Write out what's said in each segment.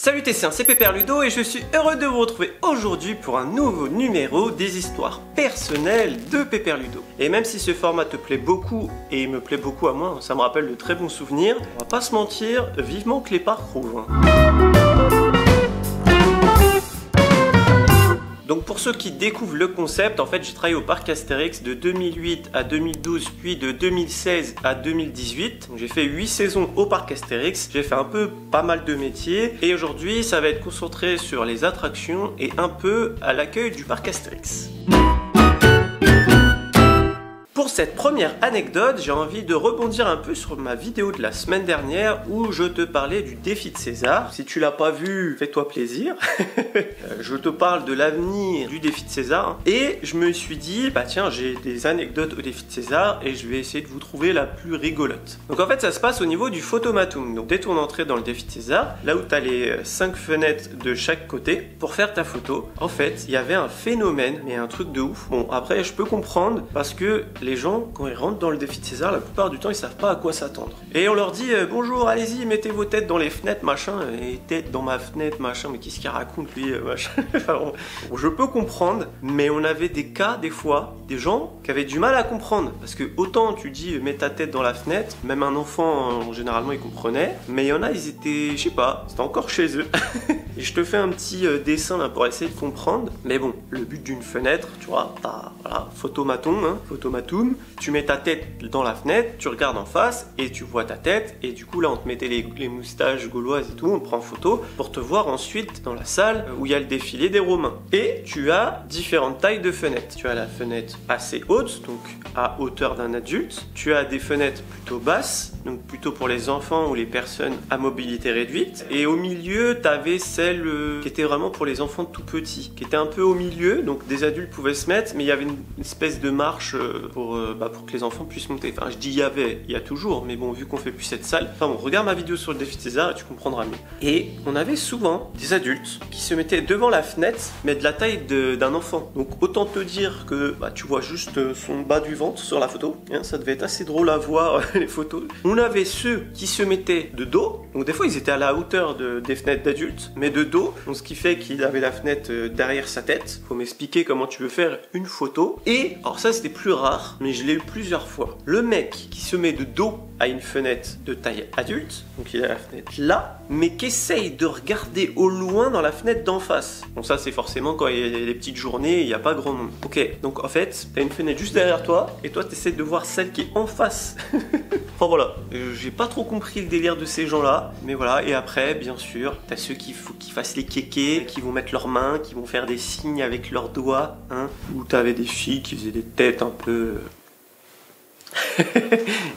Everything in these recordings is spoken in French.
Salut Tessien, c'est Pépère Ludo et je suis heureux de vous retrouver aujourd'hui pour un nouveau numéro des histoires personnelles de Pépère Ludo. Et même si ce format te plaît beaucoup et il me plaît beaucoup à moi, ça me rappelle de très bons souvenirs, on va pas se mentir, vivement que les parcs rouvrent. Donc pour ceux qui découvrent le concept, en fait j'ai travaillé au parc Astérix de 2008 à 2012 puis de 2016 à 2018. J'ai fait 8 saisons au parc Astérix, j'ai fait un peu pas mal de métiers et aujourd'hui ça va être concentré sur les attractions et un peu à l'accueil du parc Astérix. Pour cette première anecdote, j'ai envie de rebondir un peu sur ma vidéo de la semaine dernière où je te parlais du défi de César. Si tu l'as pas vu, fais-toi plaisir. Je te parle de l'avenir du défi de César. Et je me suis dit, bah tiens, j'ai des anecdotes au défi de César et je vais essayer de vous trouver la plus rigolote. Donc en fait, ça se passe au niveau du photomatum. Donc dès ton entrée dans le défi de César, là où tu as les 5 fenêtres de chaque côté pour faire ta photo, en fait, il y avait un phénomène, mais un truc de ouf. Bon, après, je peux comprendre parce que les gens, quand ils rentrent dans le défi de César, la plupart du temps, ils savent pas à quoi s'attendre. Et on leur dit bonjour, allez-y, mettez vos têtes dans les fenêtres, machin, et tête dans ma fenêtre, machin, mais qu'est-ce qu'il raconte lui, machin. Enfin, bon, je peux comprendre, mais on avait des cas, des fois, des gens qui avaient du mal à comprendre. Parce que autant tu dis mets ta tête dans la fenêtre, même un enfant, généralement, il comprenait, mais il y en a, ils étaient, je sais pas, c'était encore chez eux. Et je te fais un petit dessin là pour essayer de comprendre. Mais bon, le but d'une fenêtre, tu vois, t'as, voilà, photomaton, hein, photomatum. Tu mets ta tête dans la fenêtre, tu regardes en face et tu vois ta tête. Et du coup, là, on te mettait les moustaches gauloises et tout, on te prend en photo pour te voir ensuite dans la salle où il y a le défilé des Romains. Et tu as différentes tailles de fenêtres. Tu as la fenêtre assez haute, donc à hauteur d'un adulte. Tu as des fenêtres plutôt basses, donc plutôt pour les enfants ou les personnes à mobilité réduite. Et au milieu, tu avais celle qui était vraiment pour les enfants tout petits, qui était un peu au milieu, donc des adultes pouvaient se mettre, mais il y avait une espèce de marche pour que les enfants puissent monter. Enfin, je dis il y a toujours, mais bon, vu qu'on fait plus cette salle. Enfin bon, regarde ma vidéo sur le défi de César et tu comprendras mieux. Et on avait souvent des adultes qui se mettaient devant la fenêtre, mais de la taille d'un enfant. Donc autant te dire que tu vois juste son bas du ventre sur la photo. Hein, ça devait être assez drôle à voir les photos. On avait ceux qui se mettaient de dos. Donc des fois, ils étaient à la hauteur des fenêtres d'adultes, mais de dos. Donc ce qui fait qu'il avait la fenêtre derrière sa tête. Faut m'expliquer comment tu veux faire une photo. Et alors ça, c'était plus rare, mais je l'ai eu plusieurs fois. Le mec qui se met de dos à une fenêtre de taille adulte, donc il a la fenêtre là, mais qui essaye de regarder au loin dans la fenêtre d'en face. Bon, ça c'est forcément quand il y a les petites journées, il n'y a pas grand monde. Ok, donc en fait, tu as une fenêtre juste derrière toi, et toi tu essaies de voir celle qui est en face. Enfin voilà, j'ai pas trop compris le délire de ces gens-là, mais voilà. Et après, bien sûr, t'as ceux qui fassent les kékés, qui vont mettre leurs mains, qui vont faire des signes avec leurs doigts, hein. Ou t'avais des filles qui faisaient des têtes un peu...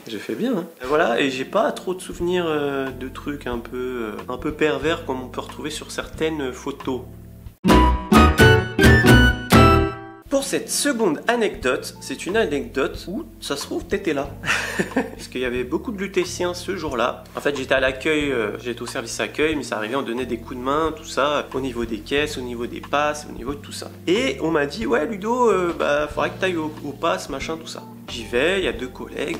J'ai fait bien, hein. Voilà, et j'ai pas trop de souvenirs de trucs un peu pervers comme on peut retrouver sur certaines photos. Pour cette seconde anecdote, c'est une anecdote où, ça se trouve, t'étais là. Parce qu'il y avait beaucoup de lutétiens ce jour-là. En fait, j'étais à l'accueil, j'étais au service accueil, mais ça arrivait, on donnait des coups de main, tout ça, au niveau des caisses, au niveau des passes, au niveau de tout ça. Et on m'a dit, ouais, Ludo, faudrait que t'ailles au pass, machin, tout ça. J'y vais, il y a 2 collègues.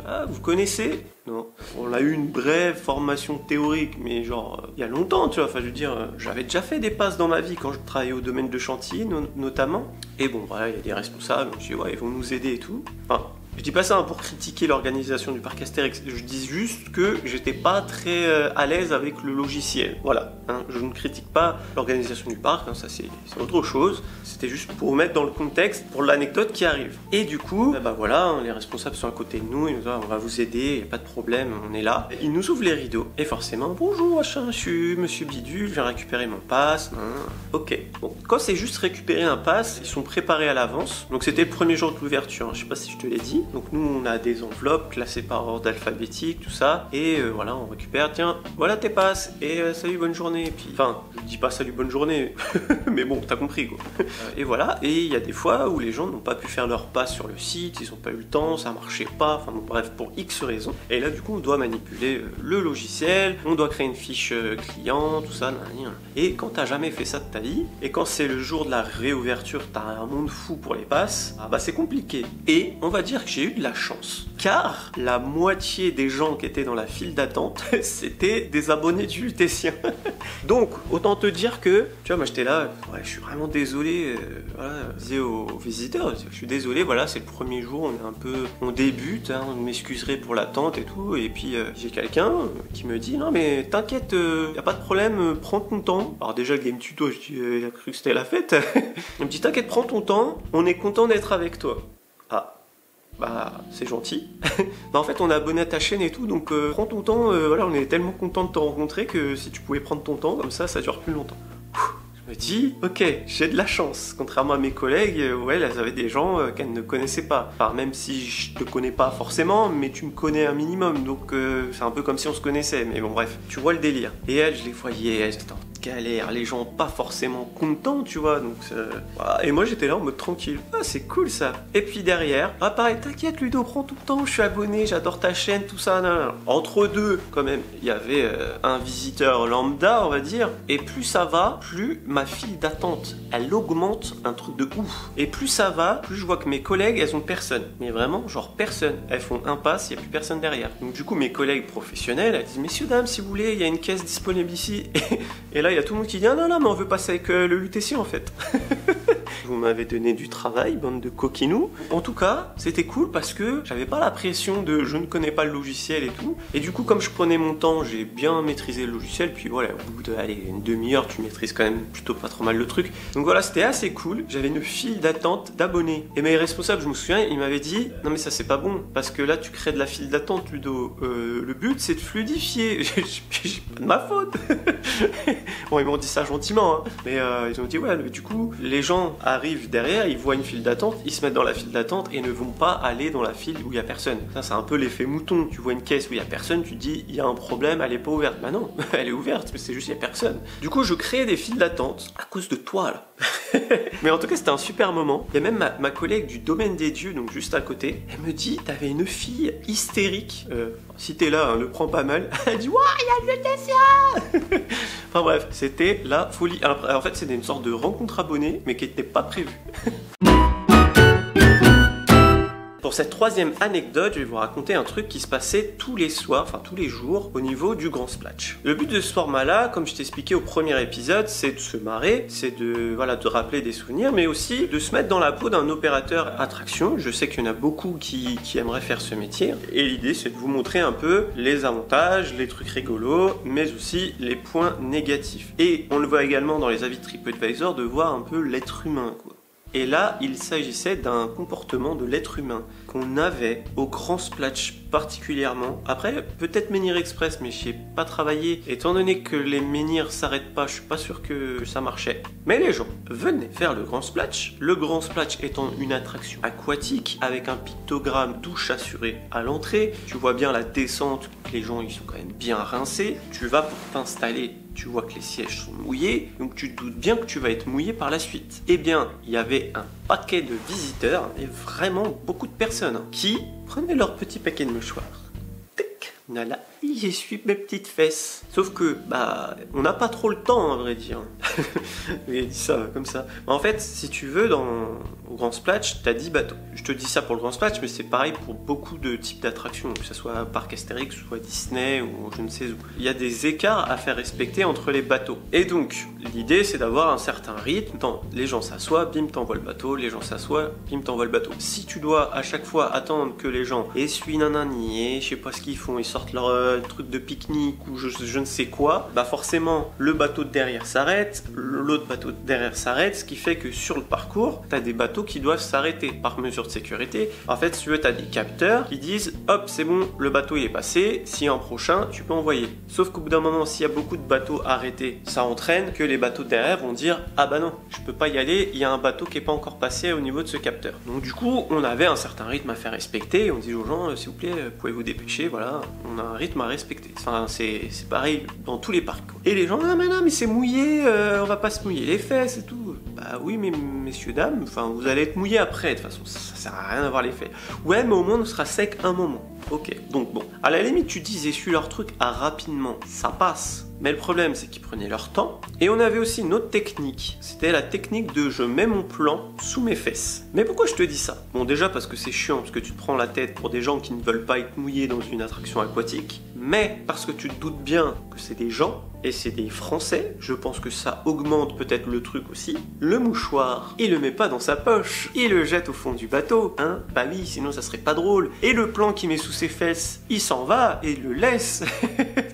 Ah, vous connaissez? Non. On a eu une brève formation théorique, mais genre, il y a longtemps, tu vois. Enfin, je veux dire, j'avais déjà fait des passes dans ma vie quand je travaillais au domaine de chantier, notamment. Et bon, voilà, il y a des responsables. Je dis, ouais, ils vont nous aider et tout. Enfin, je dis pas ça pour critiquer l'organisation du parc Astérix, je dis juste que j'étais pas très à l'aise avec le logiciel. Voilà, hein, je ne critique pas l'organisation du parc, hein, ça c'est autre chose. C'était juste pour mettre dans le contexte pour l'anecdote qui arrive. Et du coup, voilà, hein, les responsables sont à côté de nous, ils nous disent on va vous aider, il n'y a pas de problème, on est là. Ils nous ouvrent les rideaux et forcément, bonjour, je suis monsieur Bidule, je viens récupérer mon pass. Ok, bon, quand c'est juste récupérer un pass, ils sont préparés à l'avance. Donc c'était le premier jour de l'ouverture, hein, je sais pas si je te l'ai dit. Donc nous on a des enveloppes classées par ordre alphabétique, tout ça, et voilà, on récupère, tiens, voilà tes passes, et salut, bonne journée. Puis, enfin, je dis pas salut, bonne journée, mais bon, t'as compris quoi. Et voilà, et il y a des fois où les gens n'ont pas pu faire leur passe sur le site, ils n'ont pas eu le temps, ça marchait pas, enfin bon, bref, pour X raisons. Et là du coup on doit manipuler le logiciel, on doit créer une fiche client, tout ça, et quand t'as jamais fait ça de ta vie, et quand c'est le jour de la réouverture, t'as un monde fou pour les passes, c'est compliqué. Et on va dire que j'ai eu de la chance. Car la moitié des gens qui étaient dans la file d'attente, c'était des abonnés du Lutétien. Donc, autant te dire que, tu vois, moi j'étais là, ouais, je suis vraiment désolé, voilà, je disais aux visiteurs, je suis désolé, voilà, c'est le premier jour, on est un peu, on débute, hein, on m'excuserait pour l'attente et tout, et puis j'ai quelqu'un qui me dit, non mais t'inquiète, y a pas de problème, prends ton temps. Alors déjà, le game tuto, je dis, il a cru que c'était la fête. Il me dit, t'inquiète, prends ton temps, on est content d'être avec toi. Ah. Bah, c'est gentil. Bah, en fait, on est abonné à ta chaîne et tout, donc prends ton temps. Voilà, on est tellement content de te rencontrer que si tu pouvais prendre ton temps, comme ça dure plus longtemps. Je me dis, ok, j'ai de la chance. Contrairement à mes collègues, ouais, elles avaient des gens qu'elles ne connaissaient pas. Enfin, même si je te connais pas forcément, mais tu me connais un minimum, donc c'est un peu comme si on se connaissait. Mais bon, bref, tu vois le délire. Et elles, je les voyais, elles étaient en galère, les gens pas forcément contents, tu vois, donc voilà. Et moi j'étais là en mode tranquille, ah c'est cool ça. Et puis derrière, ah pareil, t'inquiète Ludo, prends tout le temps, je suis abonné, j'adore ta chaîne, tout ça, nan, nan. Entre deux, quand même, il y avait un visiteur lambda, on va dire, et plus ça va, plus ma file d'attente, elle augmente un truc de ouf. Et plus ça va, plus je vois que mes collègues, elles ont personne, mais vraiment, genre personne. Elles font un pass, il n'y a plus personne derrière. Donc du coup, mes collègues professionnels, elles disent, messieurs, dames, si vous voulez, il y a une caisse disponible ici. Et là, il y a tout le monde qui dit, ah non, non, mais on veut passer avec le Lutétien en fait. Vous m'avez donné du travail, bande de coquinous. En tout cas, c'était cool parce que j'avais pas la pression de je ne connais pas le logiciel et tout. Et du coup, comme je prenais mon temps, j'ai bien maîtrisé le logiciel. Puis voilà, au bout de une demi-heure, tu maîtrises quand même plutôt pas trop mal le truc. Donc voilà, c'était assez cool. J'avais une file d'attente d'abonnés. Et mes responsables, je me souviens, ils m'avaient dit, non mais ça c'est pas bon. Parce que là, tu crées de la file d'attente, Ludo. Le but, c'est de fluidifier. J'ai pas de ma faute. Bon, ils m'ont dit ça gentiment, hein. Mais ils ont dit, ouais, mais du coup, les gens arrivent derrière, ils voient une file d'attente, ils se mettent dans la file d'attente et ne vont pas aller dans la file où il y a personne. Ça, c'est un peu l'effet mouton. Tu vois une caisse où il y a personne, tu te dis, il y a un problème, elle est pas ouverte. Bah non, elle est ouverte, mais c'est juste il y a personne. Du coup, je crée des files d'attente à cause de toi, là. Mais en tout cas, c'était un super moment. Il y a même ma collègue du domaine des dieux, donc juste à côté, elle me dit, t'avais une fille hystérique. Si t'es là, hein, le prends pas mal. Elle dit, waouh, il y a le Lutétien. Enfin bref, c'était la folie. Alors, en fait, c'était une sorte de rencontre abonnée, mais qui n'était pas prévue. Pour cette troisième anecdote, je vais vous raconter un truc qui se passait tous les soirs, enfin tous les jours, au niveau du Grand Splatch. Le but de ce format-là, comme je t'ai expliqué au premier épisode, c'est de se marrer, c'est de, voilà, de rappeler des souvenirs, mais aussi de se mettre dans la peau d'un opérateur attraction. Je sais qu'il y en a beaucoup qui aimeraient faire ce métier. Et l'idée, c'est de vous montrer un peu les avantages, les trucs rigolos, mais aussi les points négatifs. Et on le voit également dans les avis de TripAdvisor, de voir un peu l'être humain, quoi. Et là, il s'agissait d'un comportement de l'être humain qu'on avait au Grand Splatch particulièrement. Après, peut-être Menhir Express, mais j'y ai pas travaillé. Étant donné que les menhirs s'arrêtent pas, je suis pas sûr que ça marchait. Mais les gens venaient faire le Grand Splatch. Le Grand Splatch étant une attraction aquatique avec un pictogramme douche assurée à l'entrée. Tu vois bien la descente, les gens ils sont quand même bien rincés. Tu vas pour t'installer. Tu vois que les sièges sont mouillés, donc tu te doutes bien que tu vas être mouillé par la suite. Eh bien, il y avait un paquet de visiteurs, et vraiment beaucoup de personnes, qui prenaient leur petit paquet de mouchoirs. Tic, voilà, j'essuie mes petites fesses. Sauf que, bah, on n'a pas trop le temps, à vrai dire. Il a dit ça, comme ça. Mais en fait, si tu veux, au Grand Splatch, t'as 10 bateaux. Je te dis ça pour le Grand Splatch, mais c'est pareil pour beaucoup de types d'attractions, que ce soit Parc Astérix, soit Disney, ou je ne sais où. Il y a des écarts à faire respecter entre les bateaux. Et donc, l'idée, c'est d'avoir un certain rythme. Les gens s'assoient, bim, t'envoies le bateau, les gens s'assoient, bim, t'envoies le bateau. Si tu dois à chaque fois attendre que les gens essuient nanani, et je sais pas ce qu'ils font, ils sortent leur truc de pique-nique, ou je ne sais quoi, bah forcément, le bateau de derrière s'arrête, l'autre bateau de derrière s'arrête, ce qui fait que sur le parcours, t'as des bateaux qui doivent s'arrêter par mesure de sécurité. En fait, si tu veux, t'as des capteurs qui disent hop, c'est bon, le bateau il est passé, s'il y a un prochain, tu peux envoyer. Sauf qu'au bout d'un moment, s'il y a beaucoup de bateaux arrêtés, ça entraîne que les bateaux derrière vont dire ah bah non, je peux pas y aller, il y a un bateau qui est pas encore passé au niveau de ce capteur. Donc du coup, on avait un certain rythme à faire respecter et on dit aux gens s'il vous plaît, pouvez-vous dépêcher, voilà, on a un rythme à respecter. Enfin, c'est pareil dans tous les parcs, quoi. Et les gens ah mais non, mais c'est mouillé, on va pas se mouiller les fesses et tout. Bah oui, mais messieurs dames, enfin vous allez être mouillés après, de toute façon, ça sert à rien d'avoir les fesses. Ouais, mais au moins on sera sec un moment. Ok, donc bon. À la limite, tu dis, ils essuient leur truc rapidement. Ça passe. Mais le problème, c'est qu'ils prenaient leur temps. Et on avait aussi une autre technique. C'était la technique de je mets mon plan sous mes fesses. Mais pourquoi je te dis ça? Bon, déjà parce que c'est chiant, parce que tu te prends la tête pour des gens qui ne veulent pas être mouillés dans une attraction aquatique. Mais parce que tu te doutes bien que c'est des gens, et c'est des Français, je pense que ça augmente peut-être le truc aussi. Le mouchoir, il le met pas dans sa poche, il le jette au fond du bateau, hein? Bah oui, sinon ça serait pas drôle. Et le plan qu'il met sous ses fesses, il s'en va et il le laisse.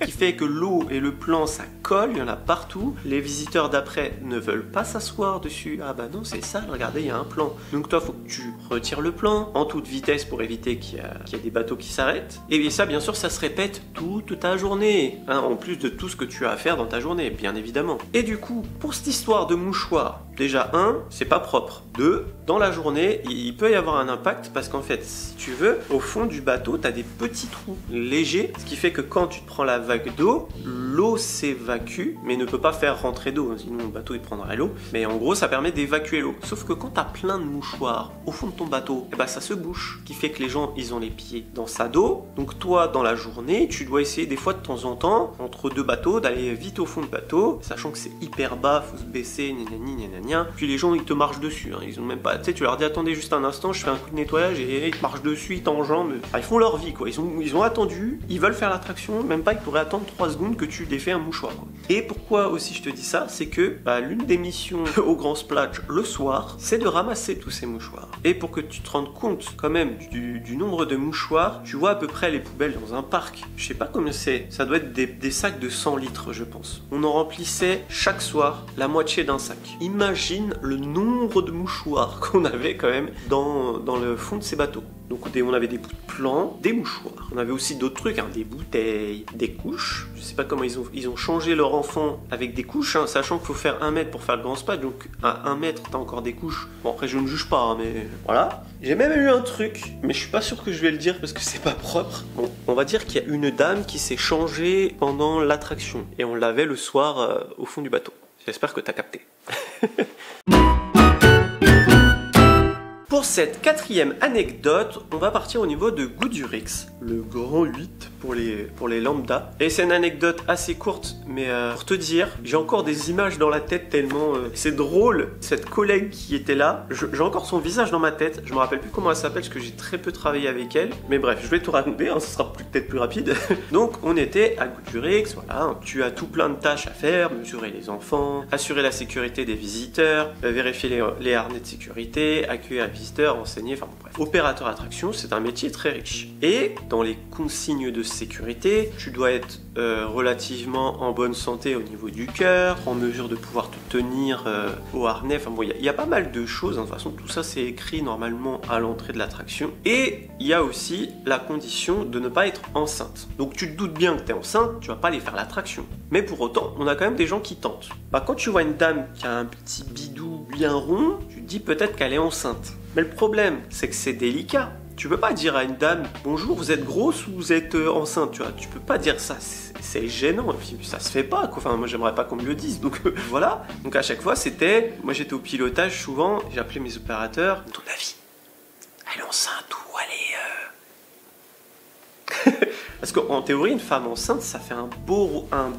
Ce qui fait que l'eau et le plan, ça colle, il y en a partout. Les visiteurs d'après ne veulent pas s'asseoir dessus. Ah bah non, c'est sale, regardez, il y a un plan. Donc toi, faut que tu retires le plan en toute vitesse pour éviter qu'il y ait des bateaux qui s'arrêtent. Et ça, bien sûr, ça se répète toute ta journée, hein, en plus de tout ce que tu as à faire dans ta journée, bien évidemment. Et du coup, pour cette histoire de mouchoir, déjà, 1, c'est pas propre. 2, dans la journée, il peut y avoir un impact parce qu'en fait, si tu veux, au fond du bateau, tu as des petits trous légers, ce qui fait que quand tu te prends la vague d'eau, l'eau s'évacue, mais ne peut pas faire rentrer d'eau, hein, sinon le bateau il prendrait l'eau. Mais en gros, ça permet d'évacuer l'eau. Sauf que quand tu as plein de mouchoirs au fond de ton bateau, et ben ça se bouche, ce qui fait que les gens, ils ont les pieds dans sa dos. Donc toi, dans la journée, tu dois essayer des fois de temps en temps, entre deux bateaux, d'aller vite au fond du bateau, sachant que c'est hyper bas, faut se baisser, gna. Puis les gens, ils te marchent dessus, hein. Ils ont même pas, tu sais, tu leur dis attendez juste un instant, je fais un coup de nettoyage et ils te marchent dessus, ils t'enjambent. Enfin, ils font leur vie, quoi. Ils ont attendu, ils veulent faire l'attraction, même pas, ils pourraient attendre 3 secondes que tu défais un mouchoir, quoi. Et pourquoi aussi je te dis ça, c'est que l'une des missions au Grand Splash le soir, c'est de ramasser tous ces mouchoirs. Et pour que tu te rendes compte quand même du nombre de mouchoirs, tu vois à peu près les poubelles dans un parc. Je sais pas combien c'est, ça doit être des sacs de 100 litres, je pense. On en remplissait chaque soir la moitié d'un sac. Imagine le nombre de mouchoirs qu'on avait quand même dans le fond de ces bateaux. Donc on avait des bouts de plan, des mouchoirs. On avait aussi d'autres trucs, hein, des bouteilles, des couches. Je sais pas comment ils ont changé leur enfant avec des couches, hein, sachant qu'il faut faire 1 mètre pour faire le grand spa. Donc à 1 mètre, t'as encore des couches. Bon après je ne juge pas, hein, mais voilà. J'ai même eu un truc, mais je suis pas sûr que je vais le dire parce que c'est pas propre. Bon, on va dire qu'il y a une dame qui s'est changée pendant l'attraction. Et on l'avait le soir au fond du bateau. J'espère que t'as capté. Pour cette 4e anecdote, on va partir au niveau de Goudurix, le grand 8 pour les lambda. Et c'est une anecdote assez courte, mais pour te dire, j'ai encore des images dans la tête tellement c'est drôle. Cette collègue qui était là, j'ai encore son visage dans ma tête. Je me rappelle plus comment elle s'appelle parce que j'ai très peu travaillé avec elle. Mais bref, je vais tout raconter, hein, ce sera peut-être plus rapide. Donc on était à Goudurix, voilà. Tu as tout plein de tâches à faire, mesurer les enfants, assurer la sécurité des visiteurs, vérifier les harnais de sécurité, accueillir les visiteurs, enseigner, enfin bon, bref. Opérateur attraction, c'est un métier très riche. Et dans les consignes de sécurité, tu dois être relativement en bonne santé au niveau du cœur, en mesure de pouvoir te tenir au harnais, enfin bon, il y a pas mal de choses, hein. De toute façon tout ça c'est écrit normalement à l'entrée de l'attraction. Et il y a aussi la condition de ne pas être enceinte. Donc tu te doutes bien que tu es enceinte, tu vas pas aller faire l'attraction. Mais pour autant, on a quand même des gens qui tentent. Quand tu vois une dame qui a un petit bidou bien rond, tu te dis peut-être qu'elle est enceinte. Mais le problème, c'est que c'est délicat. Tu peux pas dire à une dame « Bonjour, vous êtes grosse ou vous êtes enceinte ?» Tu vois, tu peux pas dire ça, c'est gênant, et puis ça se fait pas, quoi. Enfin, moi j'aimerais pas qu'on me le dise, donc voilà. Donc à chaque fois, moi j'étais au pilotage souvent, j'appelais mes opérateurs « Ton avis, elle est enceinte ou elle est... Parce qu'en théorie, une femme enceinte, ça fait un beau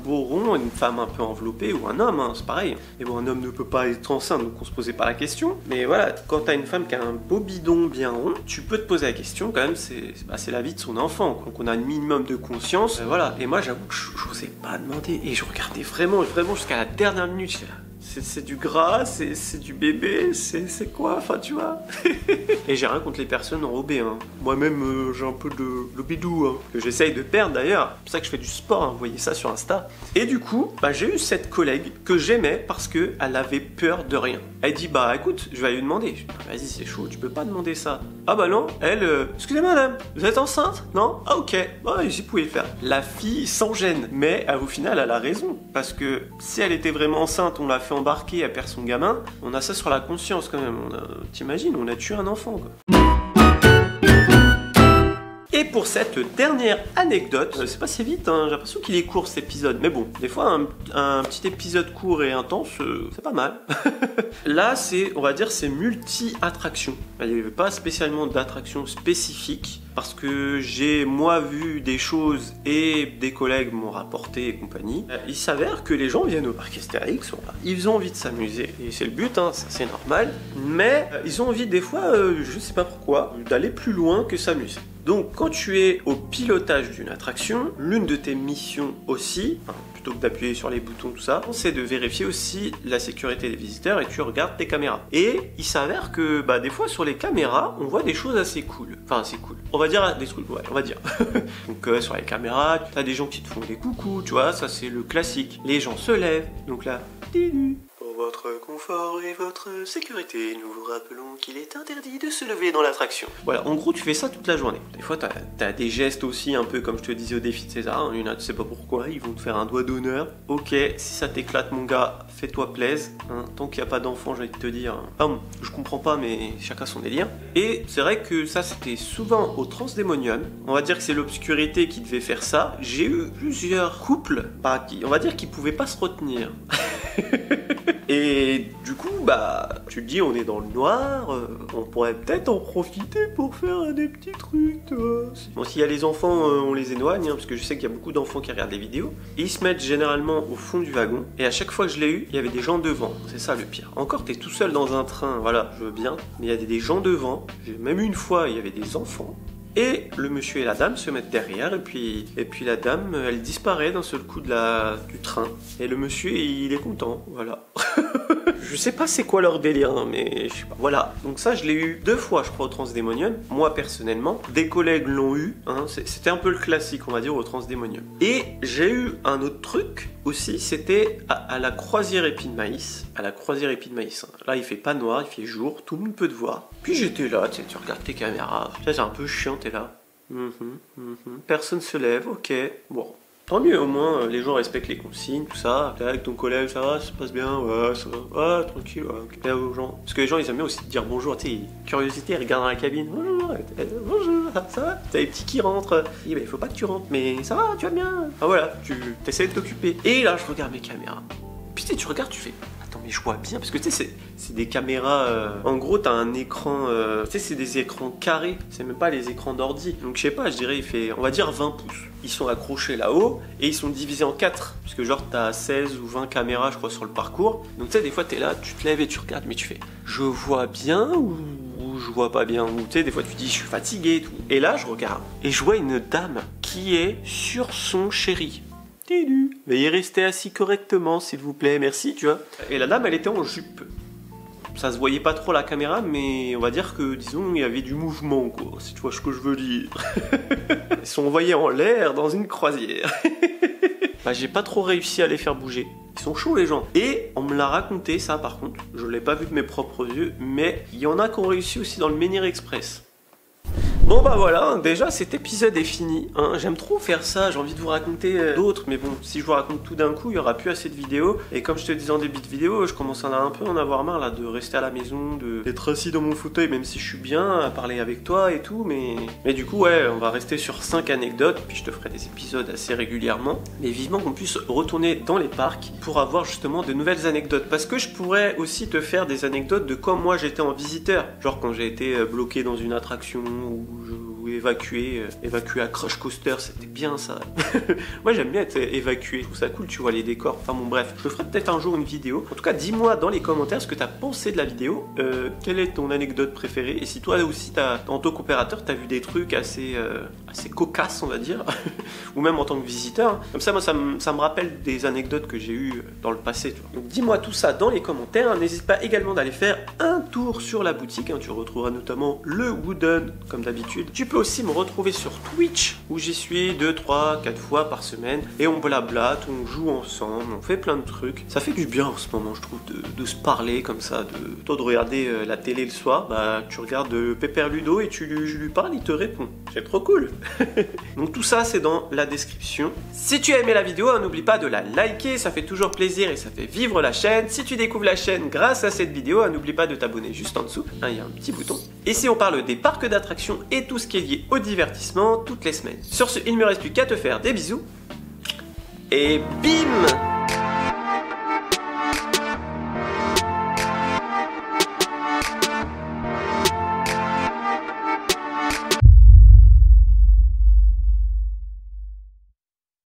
rond, une femme un peu enveloppée, ou un homme, hein, c'est pareil. Et bon, un homme ne peut pas être enceinte, donc on se posait pas la question. Mais voilà, quand t'as une femme qui a un beau bidon bien rond, tu peux te poser la question, quand même, c'est la vie de son enfant, quoi. Donc on a un minimum de conscience, voilà. Et moi, j'avoue que je n'osais pas demander, et je regardais vraiment jusqu'à la dernière minute, j'étais là. C'est du gras, c'est du bébé, c'est quoi, enfin tu vois. Et j'ai rien contre les personnes enrobées, hein. Moi-même j'ai un peu de bidou, hein, que j'essaye de perdre d'ailleurs. C'est pour ça que je fais du sport, hein. Vous voyez ça sur Insta. Et du coup, j'ai eu cette collègue que j'aimais parce qu'elle avait peur de rien. Elle dit écoute, je vais aller lui demander. Je dis vas-y, c'est chaud, tu peux pas demander ça. Ah bah non, elle, excusez-moi madame, vous êtes enceinte? Non? Ah ok, j'y pouvais le faire. La fille sans gêne, mais au final elle a raison. Parce que si elle était vraiment enceinte, on l'a fait embarquer, elle perd son gamin, on a ça sur la conscience quand même. T'imagines, on a tué un enfant, quoi. Et pour cette dernière anecdote, c'est passé vite, hein, j'ai l'impression qu'il est court cet épisode, mais bon, des fois un petit épisode court et intense, c'est pas mal. Là, on va dire, c'est multi-attraction. Il n'y avait pas spécialement d'attraction spécifique, parce que j'ai moi vu des choses et des collègues m'ont rapporté et compagnie. Il s'avère que les gens viennent au parc Astérix, ils ont envie de s'amuser, et c'est le but, hein, c'est normal, mais ils ont envie des fois, je sais pas pourquoi, d'aller plus loin que s'amuser. Donc quand tu es au pilotage d'une attraction, l'une de tes missions aussi, plutôt que d'appuyer sur les boutons, tout ça, c'est de vérifier aussi la sécurité des visiteurs et tu regardes tes caméras. Et il s'avère que des fois sur les caméras, on voit des choses assez cool. Enfin assez cool. On va dire des trucs, ouais, on va dire. Donc sur les caméras, tu as des gens qui te font des coucous, tu vois, ça c'est le classique. Les gens se lèvent, donc là, pour votre confort et votre sécurité, nous vous rappelons qu'il est interdit de se lever dans l'attraction. Voilà, en gros, tu fais ça toute la journée. Des fois, t'as des gestes aussi, un peu comme je te disais au défi de César. Il y en a, tu sais pas pourquoi, ils vont te faire un doigt d'honneur. Ok, si ça t'éclate, mon gars, fais-toi plaisir. Hein, tant qu'il n'y a pas d'enfant, j'ai envie de te dire. Je comprends pas, mais chacun son délire. Et c'est vrai que ça, c'était souvent au Transdémonium. On va dire que c'est l'obscurité qui devait faire ça. J'ai eu plusieurs couples, on va dire, qui pouvaient pas se retenir. Et du coup, tu te dis, on est dans le noir, on pourrait peut-être en profiter pour faire des petits trucs, toi. Bon, s'il y a les enfants, on les éloigne, hein, parce que je sais qu'il y a beaucoup d'enfants qui regardent les vidéos. Et ils se mettent généralement au fond du wagon, et à chaque fois que je l'ai eu, il y avait des gens devant. C'est ça le pire. Encore, t'es tout seul dans un train, voilà, je veux bien, mais il y a des gens devant. J'ai même eu une fois, il y avait des enfants. Et le monsieur et la dame se mettent derrière et puis la dame, elle disparaît d'un seul coup du train. Et le monsieur, il est content, voilà. Je sais pas c'est quoi leur délire, hein, mais je sais pas. Voilà, donc ça je l'ai eu 2 fois je crois au Transdémonium, moi personnellement. Des collègues l'ont eu, hein, c'était un peu le classique on va dire au Transdémonium. Et j'ai eu un autre truc aussi, c'était à la croisière Épis de Maïs. À la croisière Épis de Maïs, hein. Là il fait pas noir, il fait jour, tout le monde peut te voir. Puis j'étais là, tu regardes tes caméras, c'est un peu chiant, t'es là. Personne se lève, ok, bon. Tant mieux, au moins les gens respectent les consignes, tout ça. T'es avec ton collègue, ça va, ça se passe bien, ouais, ça va, ouais, tranquille, ouais, ok. Là, aux gens. Parce que les gens ils aiment bien aussi te dire bonjour, tu sais, curiosité, ils regardent dans la cabine, bonjour, ça va. T'as les petits qui rentrent, il faut pas que tu rentres, mais ça va, tu vas bien. Ah voilà, tu essaies de t'occuper. Et là, je regarde mes caméras. Puis tu regardes, tu fais. Mais je vois bien, parce que tu sais, c'est des caméras, en gros t'as un écran, tu sais c'est des écrans carrés, c'est même pas les écrans d'ordi, donc je sais pas, je dirais il fait, on va dire 20 pouces. Ils sont accrochés là-haut, et ils sont divisés en 4, parce que genre t'as 16 ou 20 caméras je crois sur le parcours, donc tu sais des fois t'es là, tu te lèves et tu regardes, mais tu fais, je vois bien ou je vois pas bien, ou tu sais des fois tu dis je suis fatigué et tout, et là je regarde, et je vois une dame qui est sur son chéri. Veuillez rester assis correctement, s'il vous plaît, merci, tu vois. Et la dame, elle était en jupe. Ça se voyait pas trop à la caméra, mais on va dire que, disons, il y avait du mouvement, quoi, si tu vois ce que je veux dire. Ils sont envoyés en l'air dans une croisière. J'ai pas trop réussi à les faire bouger. Ils sont chauds, les gens. Et on me l'a raconté, ça, par contre. Je l'ai pas vu de mes propres yeux, mais il y en a qui ont réussi aussi dans le Menhir Express. Bon voilà, déjà cet épisode est fini, hein. J'aime trop faire ça, j'ai envie de vous raconter d'autres, mais bon, si je vous raconte tout d'un coup, il n'y aura plus assez de vidéos, et comme je te disais en début de vidéo, je commence à un peu en avoir marre là, de rester à la maison, d'être assis dans mon fauteuil, même si je suis bien, à parler avec toi et tout, mais du coup ouais, on va rester sur 5 anecdotes, puis je te ferai des épisodes assez régulièrement, mais vivement qu'on puisse retourner dans les parcs pour avoir justement de nouvelles anecdotes, parce que je pourrais aussi te faire des anecdotes de quand moi j'étais en visiteur, genre quand j'ai été bloqué dans une attraction, ou évacué à Crush Coaster, c'était bien ça. Moi j'aime bien être évacué, je trouve ça cool, tu vois les décors. Enfin bon bref, je ferai peut-être un jour une vidéo. En tout cas dis-moi dans les commentaires ce que tu as pensé de la vidéo, quelle est ton anecdote préférée, et si toi aussi en tant qu'opérateur t'as vu des trucs assez cocasses on va dire, ou même en tant que visiteur. Comme ça moi ça me rappelle des anecdotes que j'ai eues dans le passé. Tu vois. Donc dis-moi tout ça dans les commentaires, n'hésite pas également d'aller faire un tour sur la boutique, hein. Tu retrouveras notamment le Wooden comme d'habitude. Tu peux aussi me retrouver sur Twitch où j'y suis 2, 3, 4 fois par semaine et on blablate, on joue ensemble, on fait plein de trucs. Ça fait du bien en ce moment je trouve de se parler comme ça, toi de regarder la télé le soir, tu regardes Pépère Ludo et je lui parle, il te répond. C'est trop cool. Donc tout ça c'est dans la description. Si tu as aimé la vidéo, n'oublie pas de la liker, ça fait toujours plaisir et ça fait vivre la chaîne. Si tu découvres la chaîne grâce à cette vidéo, n'oublie pas de t'abonner juste en dessous, il y a un petit bouton. Et si on parle des parcs d'attractions et tout ce qui est lié dédié au divertissement toutes les semaines. Sur ce, il ne me reste plus qu'à te faire des bisous. Et bim!